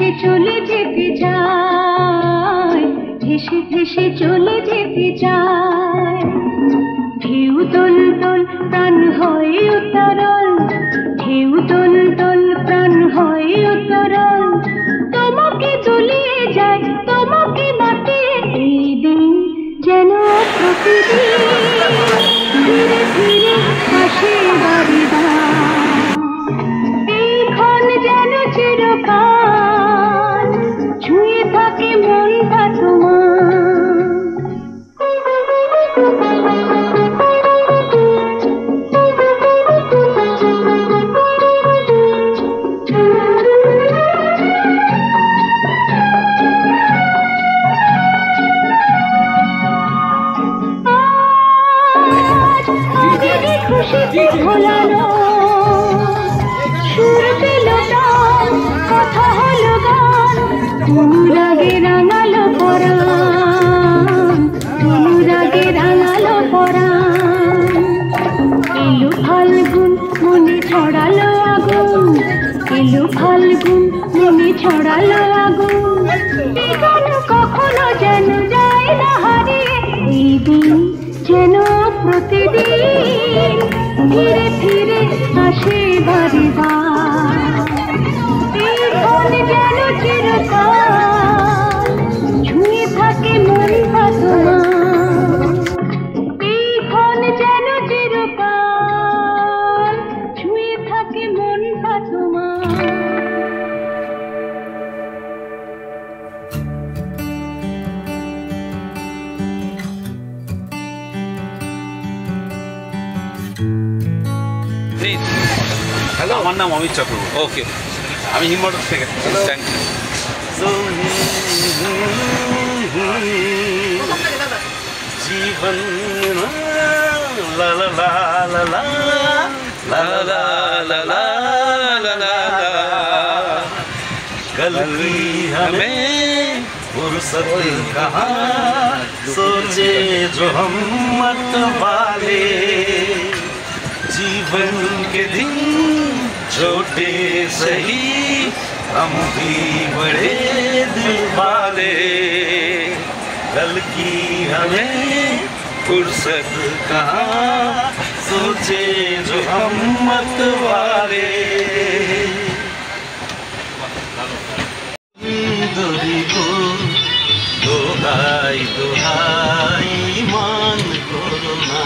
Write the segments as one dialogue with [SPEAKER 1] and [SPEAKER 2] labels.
[SPEAKER 1] ভেসে চলে যেতে চাই, ভেসে ভেসে চলে যেতে চাই। ঢেউ তোল তোল প্রাণ হয় উত্তরল, ঢেউ তোল তোল প্রাণ হয় উত্তরল। তোমাকে তলিয়ে যায়, তোমাকে মাতিয়ে এই দিন যেন প্রতিদিন ধীরে ধীরে আসে বাড়িবার। এই ক্ষণ যেন চিরকাল ছুঁয়ে থাকে মনটা তোমার। খুশিতে ভোলানো সুর পেল টান, কথা হলো গান, অনুরাগে রাঙালো পরাণ, অনুরাগে রাঙালো পরাণ। এলো ফাল্গুন মনে ছড়ালো আগুন, এলো ফাল্গুন মনে ছড়ালো আগুন। এই গান কখনো যেন যায় না হারিয়ে, এই দিন যেন প্রতিদিন ধীরে ধীরে আসে বাড়িবার। এই ক্ষণ যেন চিরকাল ছুঁয়ে থাকে মনটা তোমার। এই ক্ষণ যেন চিরকাল ছুঁয়ে থাকে মনটা তোমার।
[SPEAKER 2] হ্যালো, আমার নাম অমিত চক্রবর্তী।
[SPEAKER 3] ওকে,
[SPEAKER 2] আমি হিমমটর থেকে।
[SPEAKER 3] Thank you.
[SPEAKER 2] জীবন লা লা লা লা লা লা লা লা লা লা লা। कल की हमें फुर्सत कहाँ, सोचे जो हम मत वाले। जीवन के दिन छोटे सही, हम भी बड़े दिल वाले। कल की हमें फुर्सत कहाँ, सोचे जो हम मत वाले। दूरी को दोहाई दोहाई मान करो ना,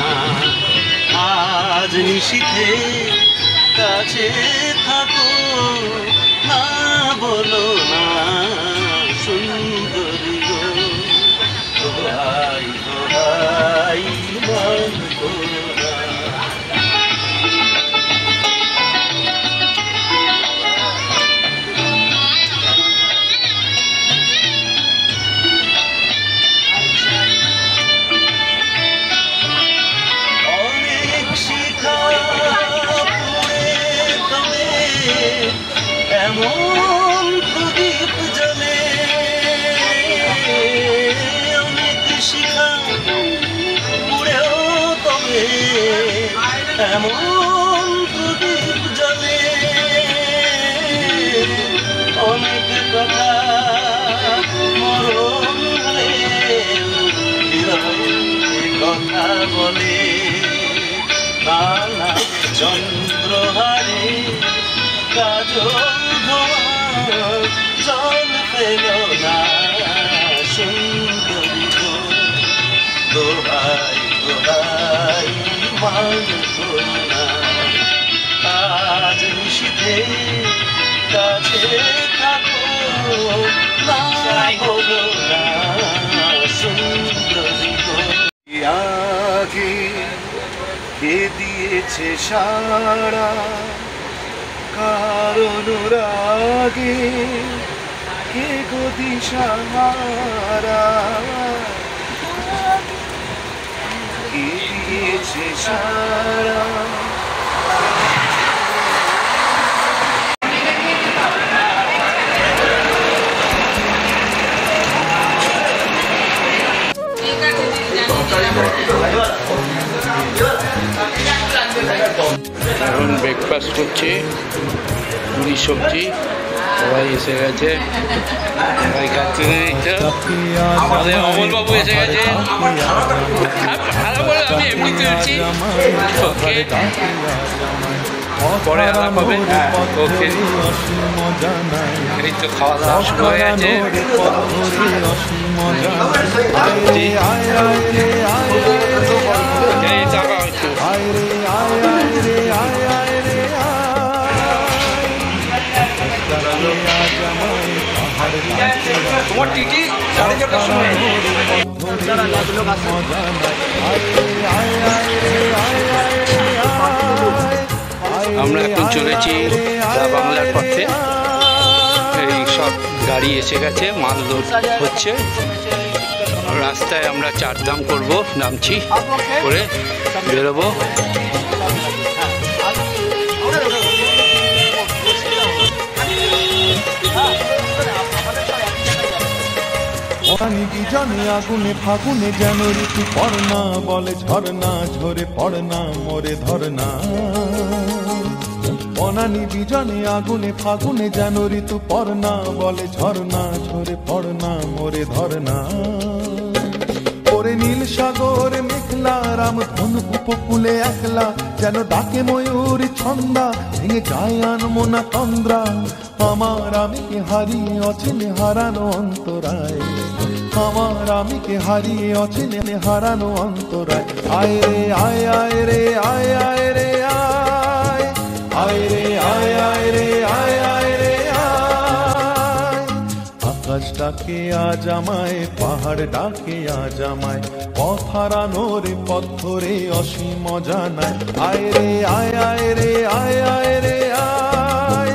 [SPEAKER 2] आज निशिथे কাছে থাকো না, বলো না সুন্দরী গো, দোহাই দোহাই মান করো না। এমন প্রদীপ জ্বলে, অনেক শিখা পুড়েও তবে এমন প্রদীপ জ্বলে। অনেক কথা মরণ হলে কথা বলে, নানা চন্দ্রহারে কাজল জল পেল না, সুন্দরী গো, দোহাই দোহাই মান করো না। আজ নিশিথে কাছে থাকো না, বলো না সুন্দরী গো। আগে কে দিয়েছে সারা, কার অনুরাগে কে গো দিশাহারা, কে দিয়েছে সারা।
[SPEAKER 3] এখন ব্রেকফাস্ট করছে, পুরি সবজি
[SPEAKER 2] সবাই এসে গেছে, সবাই খাচ্ছে। আমাদের অমলবাবু এসে গেছে। ভালো বলে আমি এমনি চলছি। ওকে, পরে আলাপ হবে। ওকে, এই তো খাওয়া দাওয়া শুরু হয়ে গেছে।
[SPEAKER 3] তোমার টিটি 4:30টার সময়।
[SPEAKER 2] আমরা এখন চলেছি বাংলার পথে। এই সব গাড়ি এসে গেছে, মাল লোড হচ্ছে। রাস্তায় আমরা চারধাম করবো, নামছি, করে বেরোবো।
[SPEAKER 4] বিজনে আগুনে ফাগুনে যেন ঋতু পড়না, বলে ঝরনা ঝরে পড়না মোরে ধরনা। বনানি বিজনে আগুনে ফাগুনে যেন ঋতু পড়না, বলে ঝরনা ঝরে পড়না মোরে ধরনা। ওরে নীল সাগর মেঘলা রামধনু উপকূলে একলা, যেন ডাকে ময়ূর ছন্দা ভেঙে যায় আনমনা তন্দ্রা। আমার আমিকে হারিয়ে অচেনে হারানো অন্তরায়, আমার আমিকে হারিয়ে অচেনে হারানো অন্তরায়। আয় রে আয় আয় রে আয় আয় রে আয়, আয় রে আয় আয় রে আয় আয় রে আয়। আকাশ ডাকে আজ আমায়, পাহাড় ডাকে আজ আমায়, পথ হারানো রে পথ ধরে অসীম জানায়। আয় রে আয় আয় রে আয় আয় রে আয়,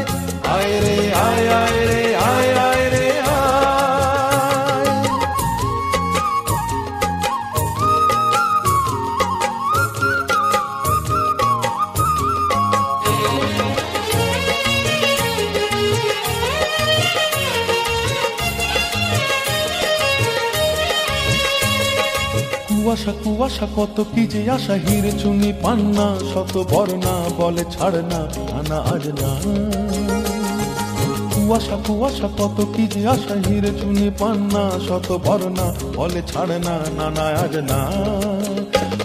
[SPEAKER 4] আয় রে আয় আয় রে আয় আয় রে আয়। কুয়াশা কুয়াশা কত কি যে আশা, হিরে চুনি পান্না শত বর্ণা, বলে ছাড় না আনা আজ না। কুয়াশা কুয়াশা কত কি যে আশা, হিরে চুনি পান্না শত বর্ণা, বলে ছাড় না নানা আজ না।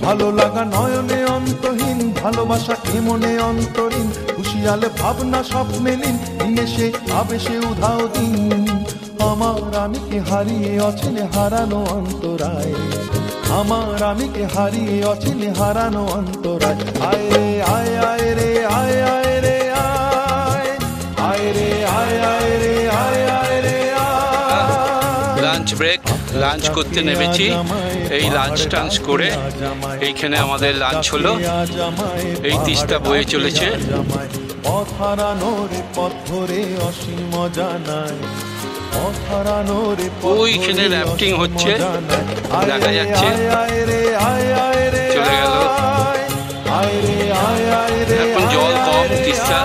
[SPEAKER 4] ভালো লাগা নয়নে অন্তহীন, ভালোবাসা এমনে অন্তরীণ, খুশিয়ালে ভাবনা স্বপ্নে লীন, নিমেষে আবেশে উধাও দিন। আমার আমিকে হারিয়ে অচেনে হারানো অন্তরায়, আমার আমিকে হারিয়ে অচেনে হারানো অন্তরায়। আয় রে আয় আয় রে আয় আয় রে আয়, আয় রে আয় আয় রে আয় আয় রে আয়।
[SPEAKER 2] লাঞ্চ ব্রেক, লাঞ্চ করতে নেমেছি। এই লাঞ্চ টাঞ্চ করে এইখানে আমাদের লাঞ্চ হলো। এই তিস্তা বয়ে চলেছে।
[SPEAKER 4] পথ হারানো রে পথ ধরে অসীম জানায়,
[SPEAKER 2] ওইখানে র্যাফটিং হচ্ছে, দেখা যাচ্ছে। চলে গেল। এখন জল কম তিস্তা।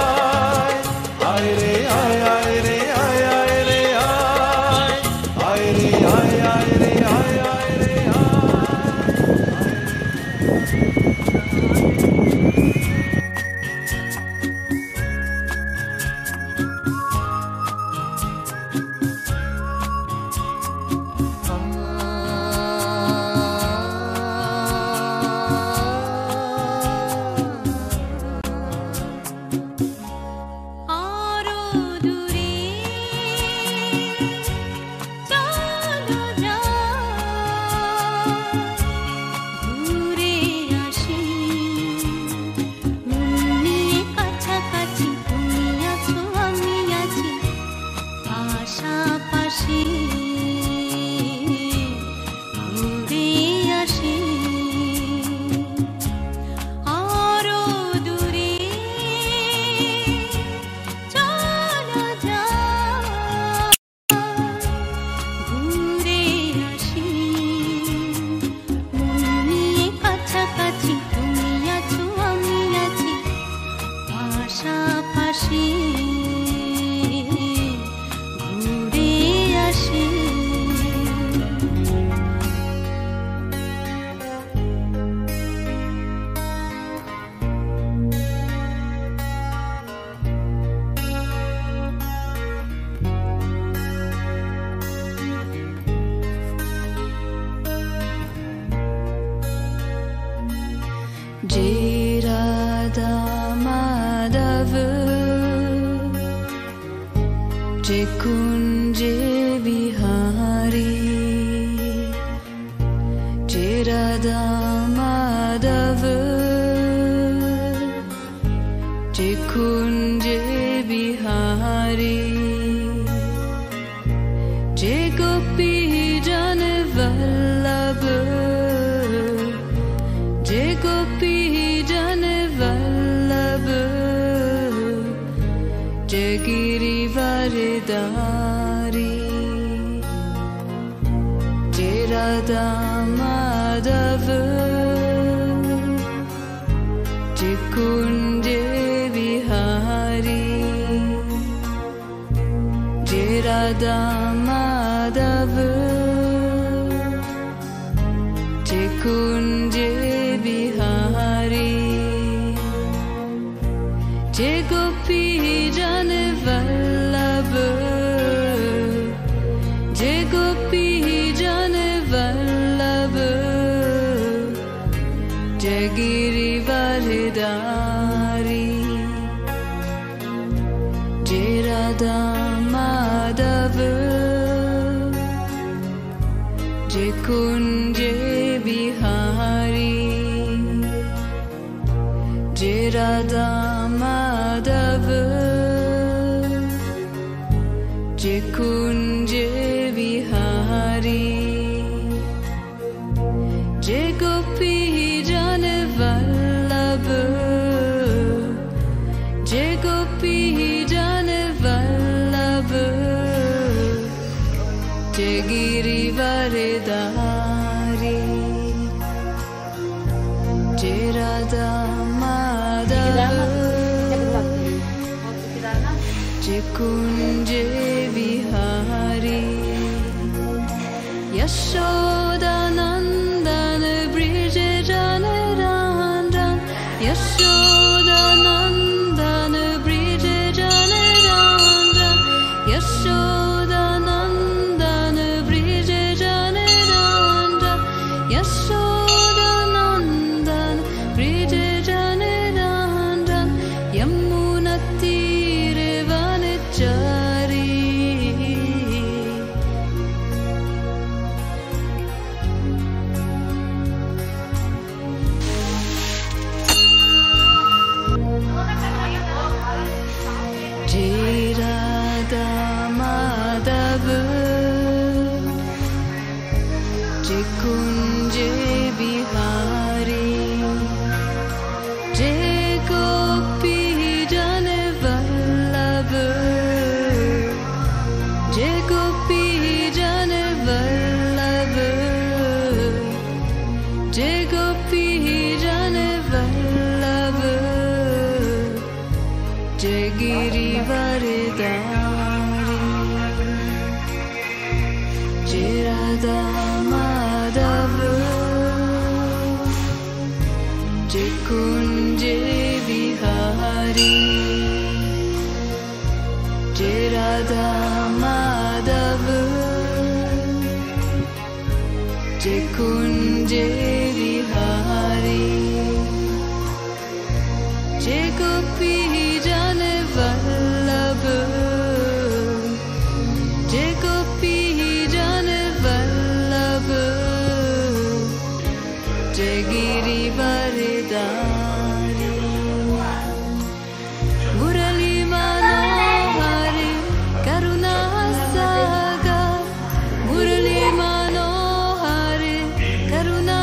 [SPEAKER 1] পাশাপাশি ঘুরে আসি।
[SPEAKER 5] कुंजे बिहारी जे राधा माधव जे कुंजे बिहारी जे गोपी जन वल्लभ जे गोपी जन वल्लभ जे गिरिवरधारी जे राधा माधव जे कुंजे बिहारी जे राधा माधव जे कुंजे बिहारी जे गोपी जन वल्लभ जे गोपी जन वल्लभ जे गिरिवरधारी जे राधा माधव जे कुंजे बिहारी जे राधा माधव जे कुंजे बिहारी जे गोपी जन वल्लभ जे गोपी जन वल्लभ जे गिरिवरधारी जे राधा माधव जे कुंजे बिहारी यशोदानंदन ब्रिज जन रांडन यशोदानंदन ब्रिज जन रांडन यशोदानंदन ब्रिज जन रांडन यशोदानंदन ब्रिज जन रांडन यमुना तीरे वनचारी जे राधा माधव जे कुंजे बिहारी जे गोपी जन वल्लभ जे गोपी जन वल्लभ जे गोपी जन वल्लभ जे गिरिवरधारी जे राधा माधव जे कुंजे बिहारी जे राधा माधव जे कुंजे बिहारी जे गोपी जन वल्लभ जे गोपी जन वल्लभ जे गिरिवरधारी मुरली मनोहरी करुणा सागर मुरली मनोहरी करुणा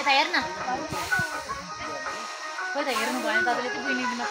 [SPEAKER 6] Tayar na. Pwede, tayar na ba? Ang tatalit ko hindi na.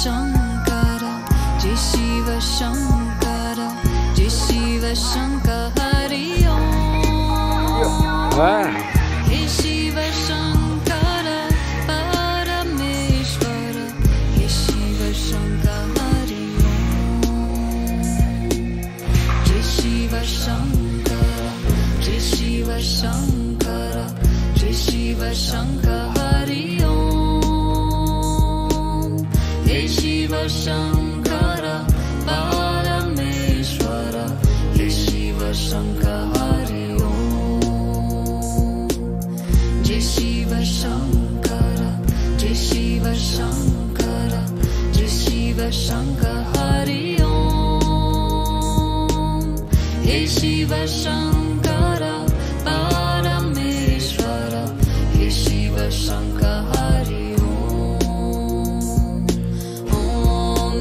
[SPEAKER 6] Shankara, Jai Shiva Shankara, Jai Shiva Shankara, Hari Om. Hey Shiva Shankara, Parameshwara, Hey Shiva Shankara, Hari Om. Jai Shiva Shankara, Jai Shiva Shankara, Jai Shiva Shankara, Hari Om. Hey Shiva Shankara, Parameshwara, Hey Shiva Shankara, Hari Om. Jai Shiva Shankara, Jai Shiva Shankara, Jai Shiva Shankara, Hari Om. Hey Shiva Shankara, Parameshwara, Hey Shiva Shankara, Hari Om. Om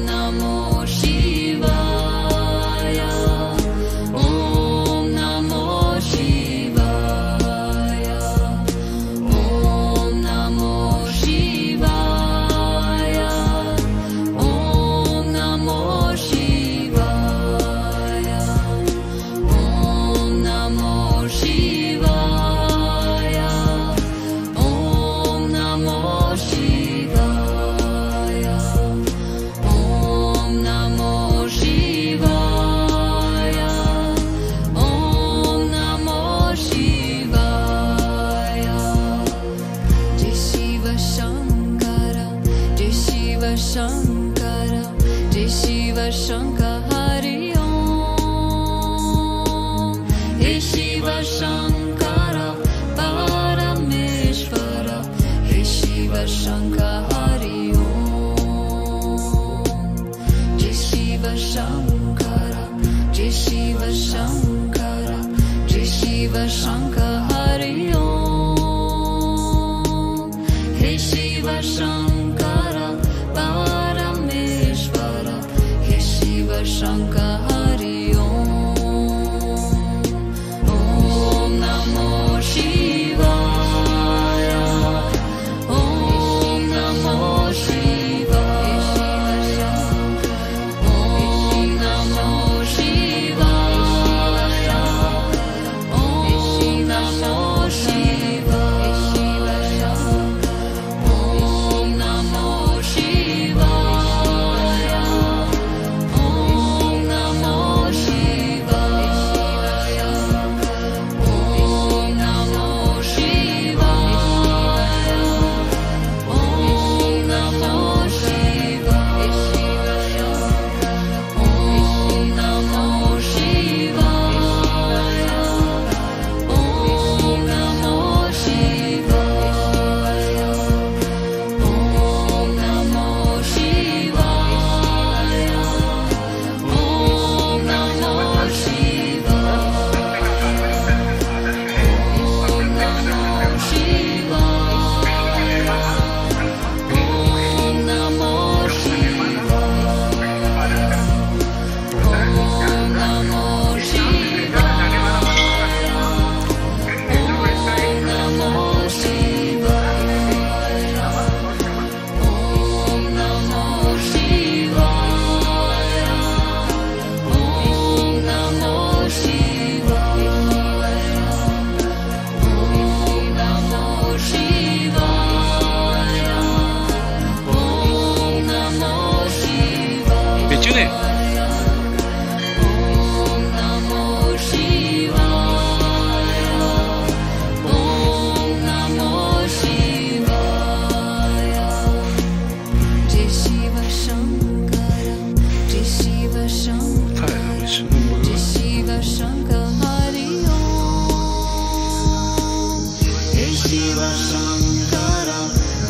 [SPEAKER 6] Shiv Shankar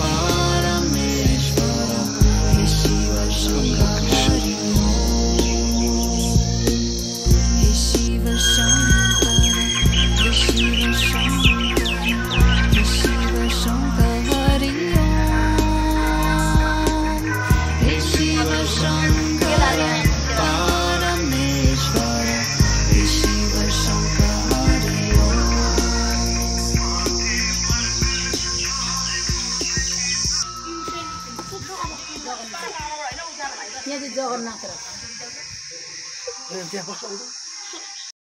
[SPEAKER 6] परमेश्वर हे शिव शंकर हरि हे शिव शंकर हे शिव शंकर हे शिव शंकर हरि हे शिव शंकर परमेश्वर हे शिव शंकर हरि
[SPEAKER 7] जगन्नाथ